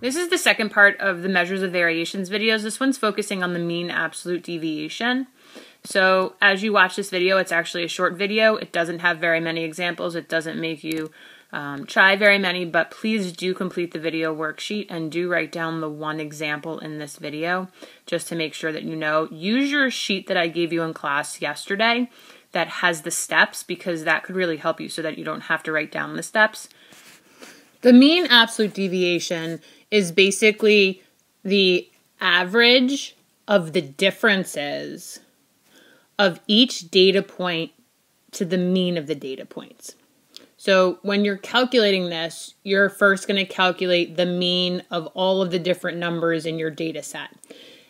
This is the second part of the measures of variations videos. This one's focusing on the mean absolute deviation. So as you watch this video, it's actually a short video. It doesn't have very many examples. It doesn't make you try very many, but please do complete the video worksheet and do write down the one example in this video just to make sure that you know. Use your sheet that I gave you in class yesterday that has the steps, because that could really help you so that you don't have to write down the steps. The mean absolute deviation is basically the average of the differences of each data point to the mean of the data points. So when you're calculating this, you're first going to calculate the mean of all of the different numbers in your data set.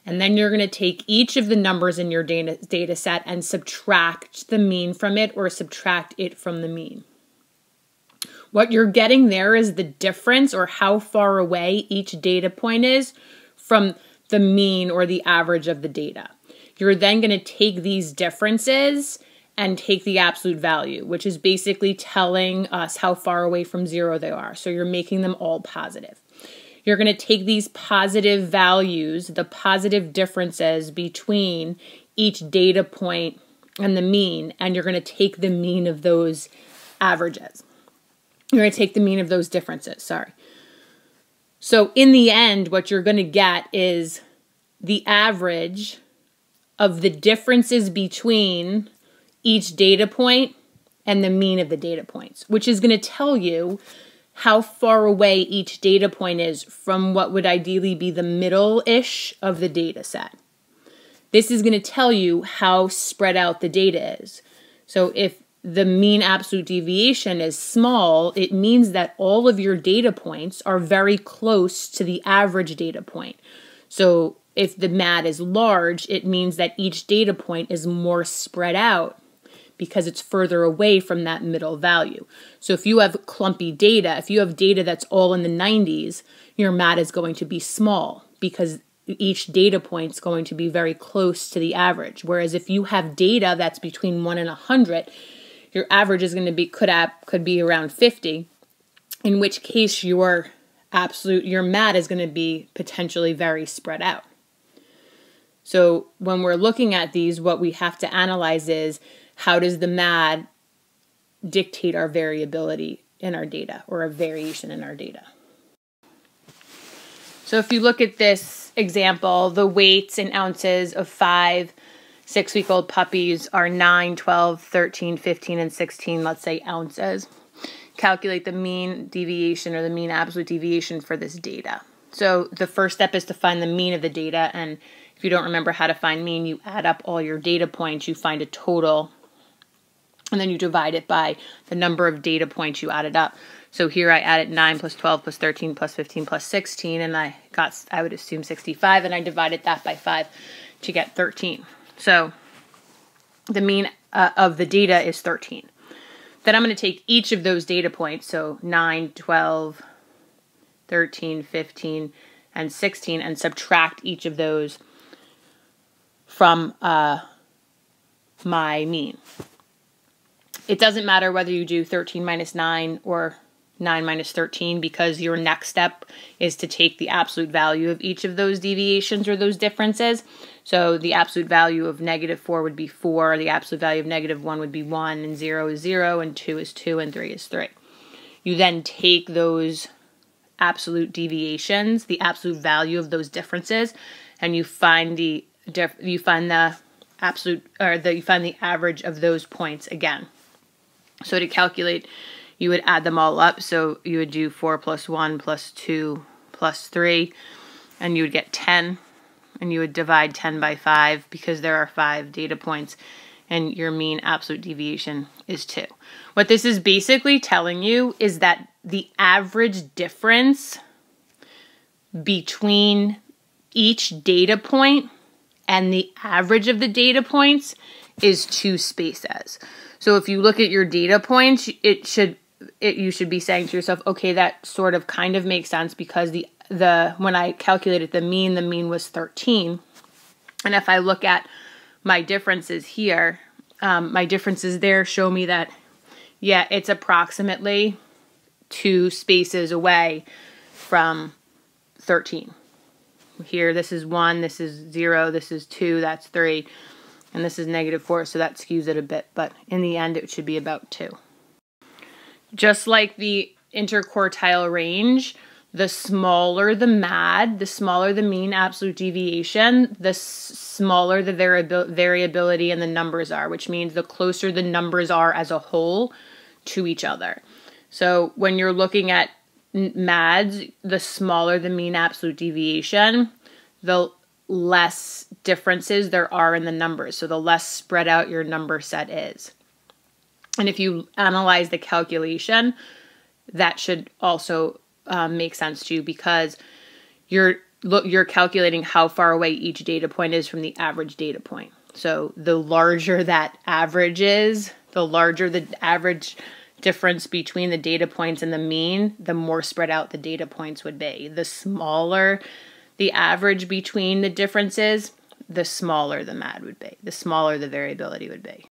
And then you're going to take each of the numbers in your data set and subtract the mean from it, or subtract it from the mean. What you're getting there is the difference, or how far away each data point is from the mean or the average of the data. You're then going to take these differences and take the absolute value, which is basically telling us how far away from zero they are. So you're making them all positive. You're going to take these positive values, the positive differences between each data point and the mean, and you're going to take the mean of those averages. You're going to take the mean of those differences, sorry. So in the end, what you're going to get is the average of the differences between each data point and the mean of the data points, which is going to tell you how far away each data point is from what would ideally be the middle-ish of the data set. This is going to tell you how spread out the data is. So if the mean absolute deviation is small, it means that all of your data points are very close to the average data point. So if the MAD is large, it means that each data point is more spread out because it's further away from that middle value. So if you have clumpy data, if you have data that's all in the 90s, your MAD is going to be small because each data point is going to be very close to the average. Whereas if you have data that's between 1 and 100, your average is going to be could be around 50, in which case your MAD is going to be potentially very spread out. So when we're looking at these, what we have to analyze is, how does the MAD dictate our variability in our data, or a variation in our data? So if you look at this example, the weights in ounces of 5 6-week-old puppies are 9, 12, 13, 15, and 16, let's say, ounces. Calculate the mean deviation, or the mean absolute deviation, for this data. So the first step is to find the mean of the data, and if you don't remember how to find mean, you add up all your data points, you find a total, and then you divide it by the number of data points you added up. So here I added 9 plus 12 plus 13 plus 15 plus 16, and I would assume 65, and I divided that by 5 to get 13. So the mean of the data is 13. Then I'm going to take each of those data points, so 9, 12, 13, 15, and 16, and subtract each of those from my mean. It doesn't matter whether you do 13 minus 9 or 9 minus 13, because your next step is to take the absolute value of each of those deviations, or those differences. So the absolute value of -4 would be 4, the absolute value of -1 would be 1, and 0 is 0, and 2 is 2, and 3 is 3. You then take those absolute deviations, the absolute value of those differences, and you find the average of those points again. So to calculate, you would add them all up. So you would do 4 plus 1 plus 2 plus 3, and you would get 10. And you would divide 10 by 5 because there are 5 data points, and your mean absolute deviation is 2. What this is basically telling you is that the average difference between each data point and the average of the data points is 2 spaces. So if you look at your data points, you should be saying to yourself, okay, that sort of kind of makes sense, because when I calculated the mean was 13. And if I look at my differences here, my differences there show me that, yeah, it's approximately 2 spaces away from 13. Here, this is 1, this is 0, this is 2, that's 3, and this is -4, so that skews it a bit, but in the end, it should be about 2. Just like the interquartile range, the smaller the MAD, the smaller the mean absolute deviation, the smaller the variability in the numbers are, which means the closer the numbers are as a whole to each other. So when you're looking at MADs, the smaller the mean absolute deviation, the less differences there are in the numbers. So the less spread out your number set is. And if you analyze the calculation, that should also make sense to you, because you're calculating how far away each data point is from the average data point. So the larger that average is, the larger the average difference between the data points and the mean, the more spread out the data points would be. The smaller the average between the differences, the smaller the MAD would be, the smaller the variability would be.